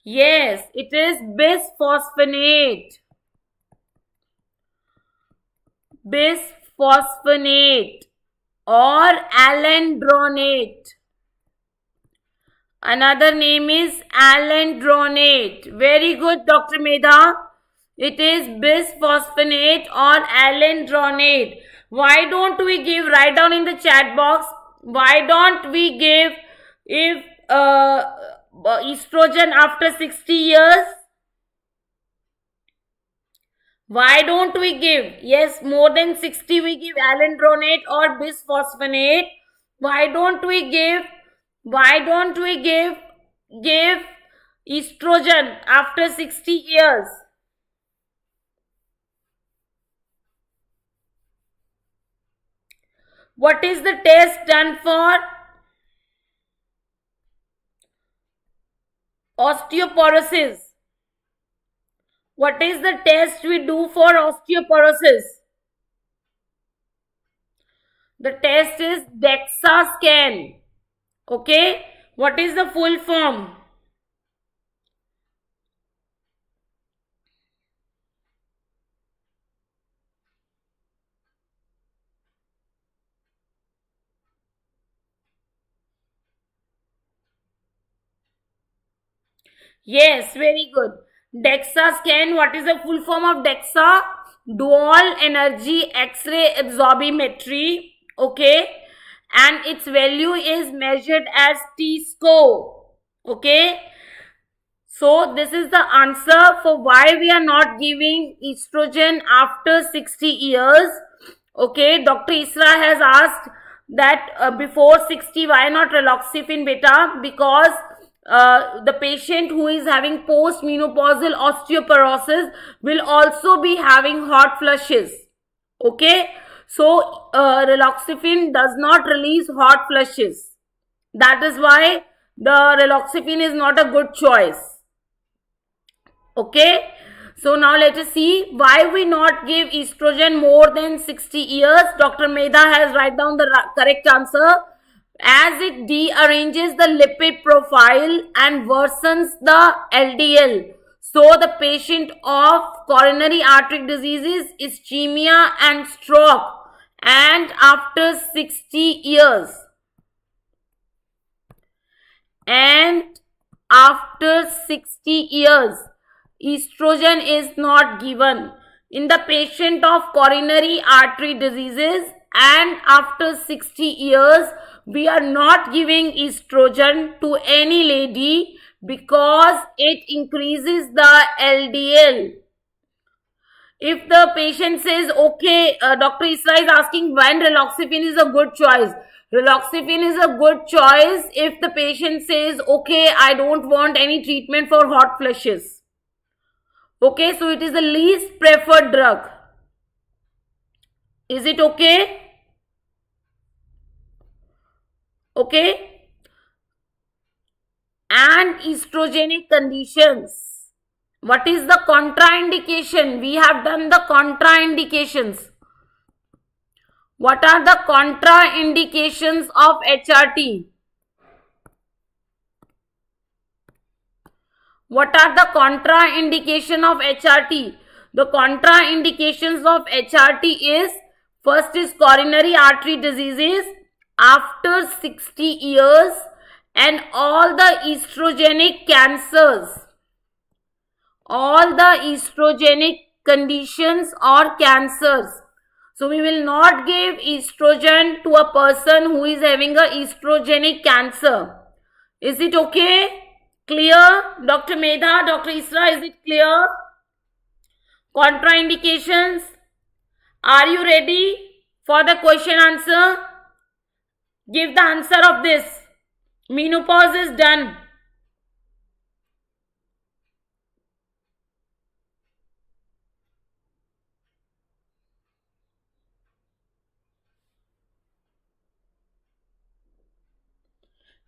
Yes, it is bisphosphonate. Bisphosphonate or alendronate. Another name is alendronate. Very good, Dr. Medha. It is bisphosphonate or alendronate. Why don't we give, write down in the chat box, why don't we give if estrogen after 60 years? Why don't we give? Yes, more than 60 we give alendronate or bisphosphonate. Why don't we give? Why don't we give estrogen after 60 years? What is the test done for osteoporosis? What is the test we do for osteoporosis? The test is DEXA scan. Okay. What is the full form? Yes, very good. DEXA scan. What is the full form of DEXA? Dual energy X-ray absorptiometry. Okay. And its value is measured as T-score. Okay. So this is the answer for why we are not giving estrogen after 60 years. Okay. Dr. Isra has asked that before 60, why not Reloxipine beta? Because the patient who is having post-menopausal osteoporosis will also be having hot flushes. Okay. So, Reloxipine does not release hot flushes. That is why the Reloxipine is not a good choice. Okay. So, now let us see why we not give estrogen more than 60 years. Dr. Medha has write down the correct answer. As it dearranges the lipid profile and worsens the LDL. So the patient of coronary artery diseases, ischemia and stroke, and after 60 years. And after 60 years, estrogen is not given in the patient of coronary artery diseases, and after 60 years, we are not giving estrogen to any lady because it increases the LDL. If the patient says, okay, Dr. Isra is asking when Reloxipine is a good choice. Reloxipine is a good choice if the patient says, okay, I don't want any treatment for hot flushes. Okay, so it is the least preferred drug. Is it okay? Okay. And estrogenic conditions. What is the contraindication? We have done the contraindications. What are the contraindications of HRT? What are the contraindications of HRT? The contraindications of HRT is, first is coronary artery diseases after 60 years and all the estrogenic cancers, all the estrogenic conditions or cancers. So we will not give estrogen to a person who is having a estrogenic cancer. Is it okay? Clear? Dr. Medha, Dr. Isra, is it clear? Contraindications. Are you ready for the question answer? Give the answer of this. Menopause is done.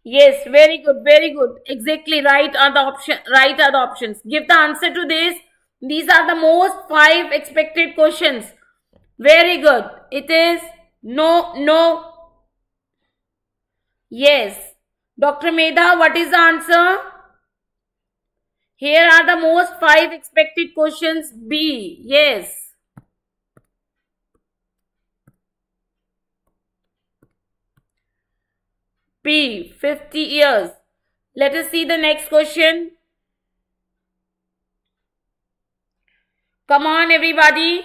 Yes, very good, very good. Exactly right are the option. Right are the options. Give the answer to this. These are the most 5 expected questions. Very good. It is no, no, yes. Dr. Medha, what is the answer? Here are the most 5 expected questions. B. Yes. B. 50 years. Let us see the next question. Come on, everybody.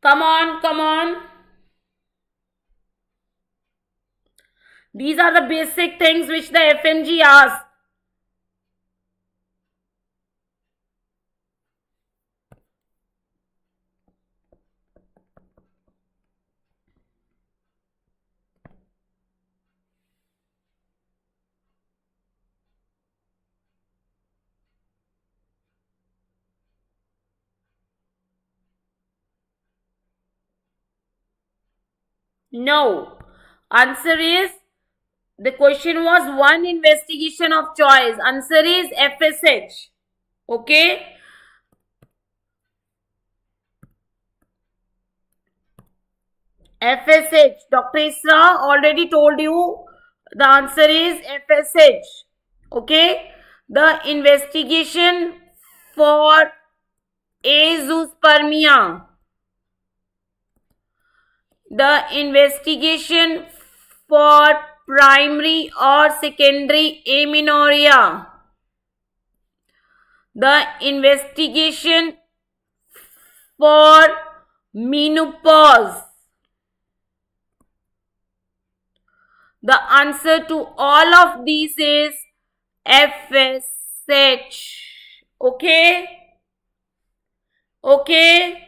Come on, come on. These are the basic things which the FMG asks. No. Answer is, the question was one investigation of choice. Answer is FSH. Okay. FSH. Dr. Isra already told you the answer is FSH. Okay. The investigation for azoospermia. The investigation for primary or secondary amenorrhea. The investigation for menopause. The answer to all of these is FSH. Okay? Okay?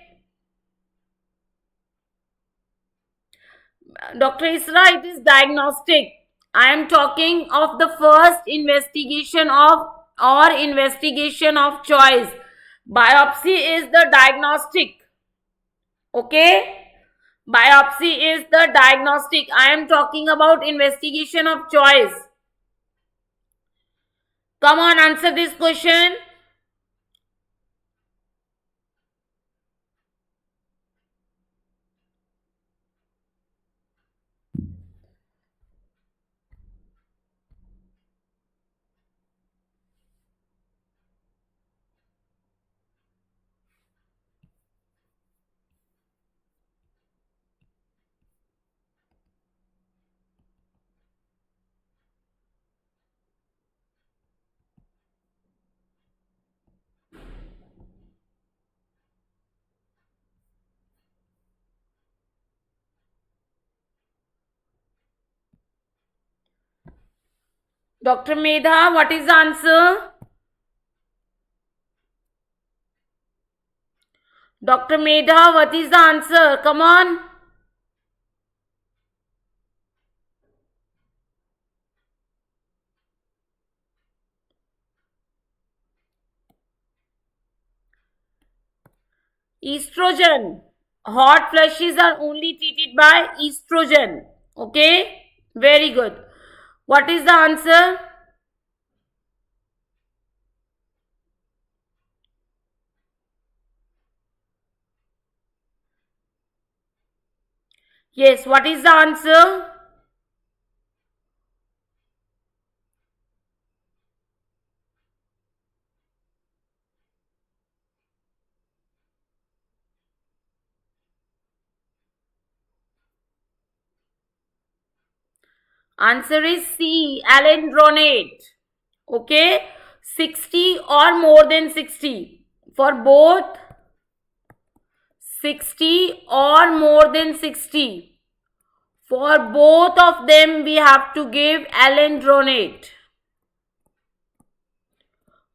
Dr. Isra, it is diagnostic. I am talking of the first investigation of or investigation of choice. Biopsy is the diagnostic. Okay? Biopsy is the diagnostic. I am talking about investigation of choice. Come on, answer this question. Dr. Medha, what is the answer? Dr. Medha, what is the answer? Come on. Estrogen. Hot flushes are only treated by estrogen. Okay? Very good. What is the answer? Yes, what is the answer? Answer is C, alendronate. Okay? 60 or more than 60. For both 60 or more than 60. For both of them we have to give alendronate.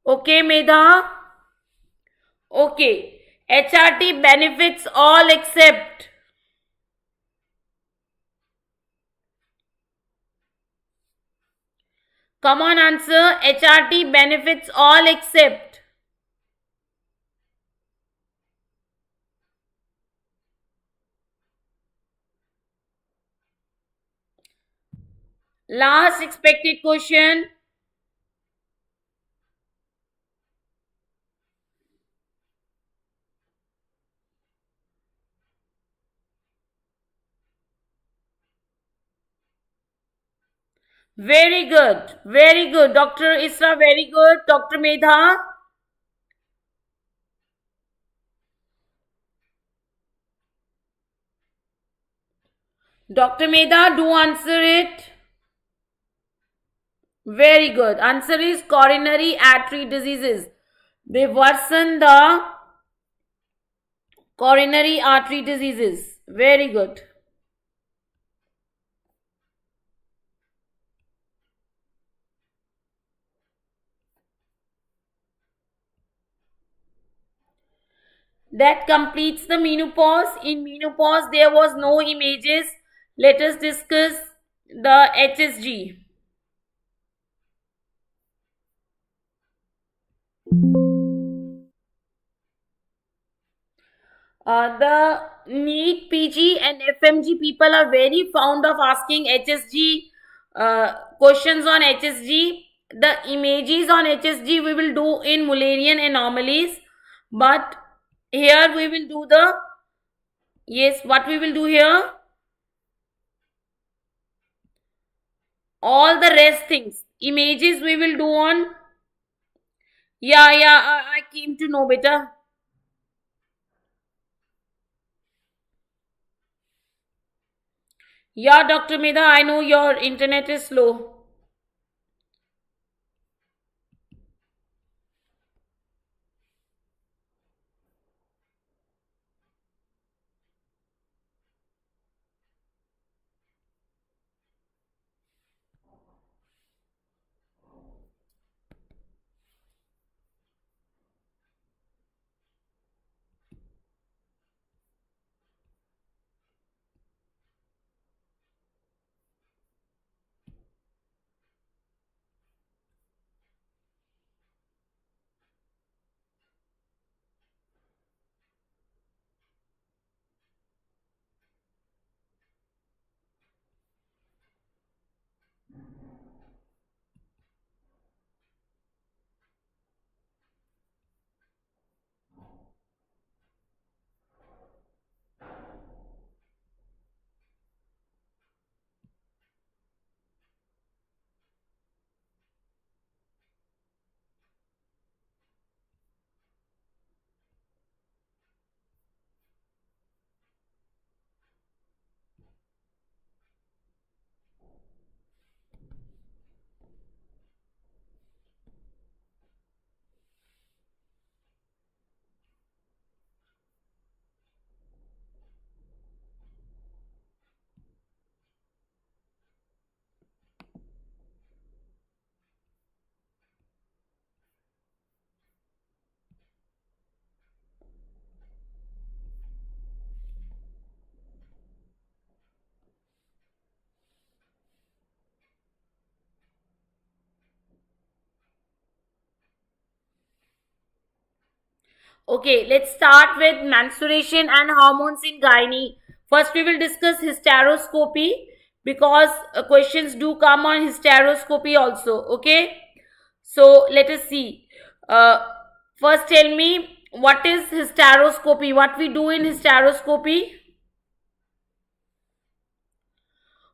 Okay, Medha? Okay. HRT benefits all except. Come on, answer. HRT benefits all except. Last expected question. Very good. Very good. Dr. Isra, very good. Dr. Medha. Dr. Medha, do answer it. Very good. Answer is coronary artery diseases. They worsen the coronary artery diseases. Very good. That completes the menopause. In menopause, there was no images. Let us discuss the HSG. The NEET, PG, and FMG people are very fond of asking HSG questions on HSG. The images on HSG we will do in Mullerian anomalies, but here we will do the yes. What we will do here? All the rest things. Images we will do on. Yeah, yeah. I came to know better. Yeah, Dr. Medha, I know your internet is slow. Okay, let's start with menstruation and hormones in gynae. First, we will discuss hysteroscopy because questions do come on hysteroscopy also. Okay, so let us see. Uh, First, tell me what is hysteroscopy? What we do in hysteroscopy?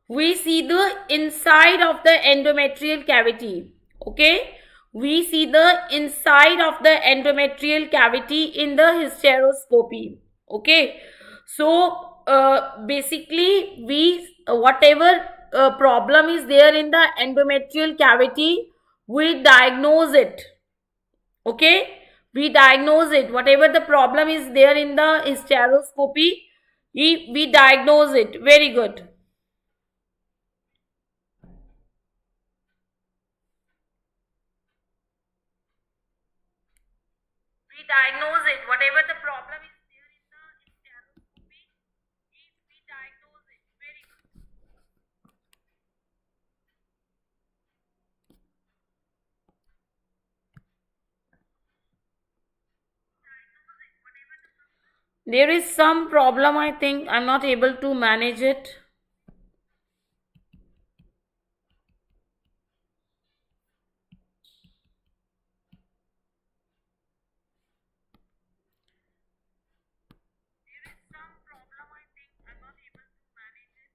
We see the inside of the endometrial cavity. Okay, we see the inside of the endometrial cavity in the hysteroscopy. Okay, so basically we whatever problem is there in the endometrial cavity, we diagnose it. Okay, we diagnose it. Whatever the problem is there in the hysteroscopy, we diagnose it. Very good. We diagnose it. Whatever the problem is there in the hysteroscopy, we diagnose it. Very good. There is some problem, I think. I'm not able to manage it. There is some problem, I think. I'm not able to manage it.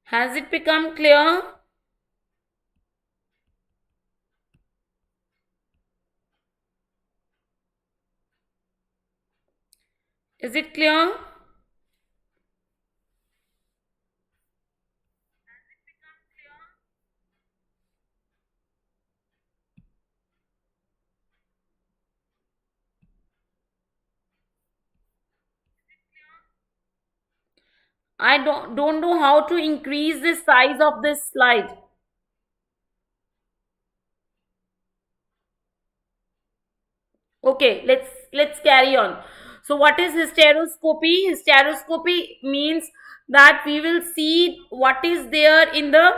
Has it become clear? Is it clear? I don't know how to increase the size of this slide. Okay, let's carry on. So what is hysteroscopy? Hysteroscopy means that we will see what is there in the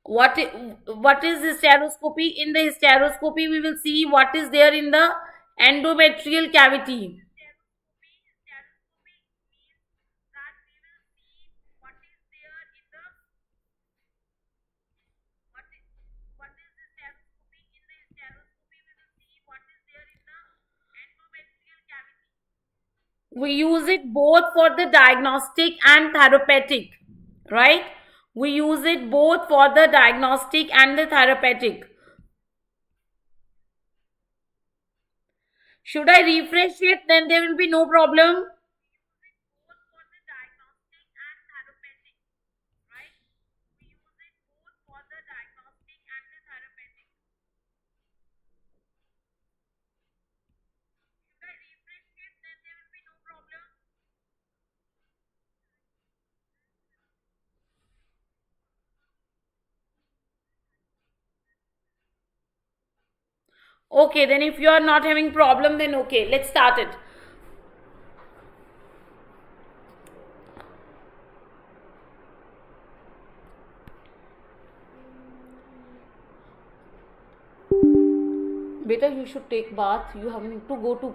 what what is hysteroscopy. In the hysteroscopy we will see what is there in the endometrial cavity. We use it both for the diagnostic and therapeutic, right? We use it both for the diagnostic and the therapeutic. Should I refresh it? Then there will be no problem. Okay, then if you are not having problem, then okay, let's start it. Beta, you should take bath. You have to go to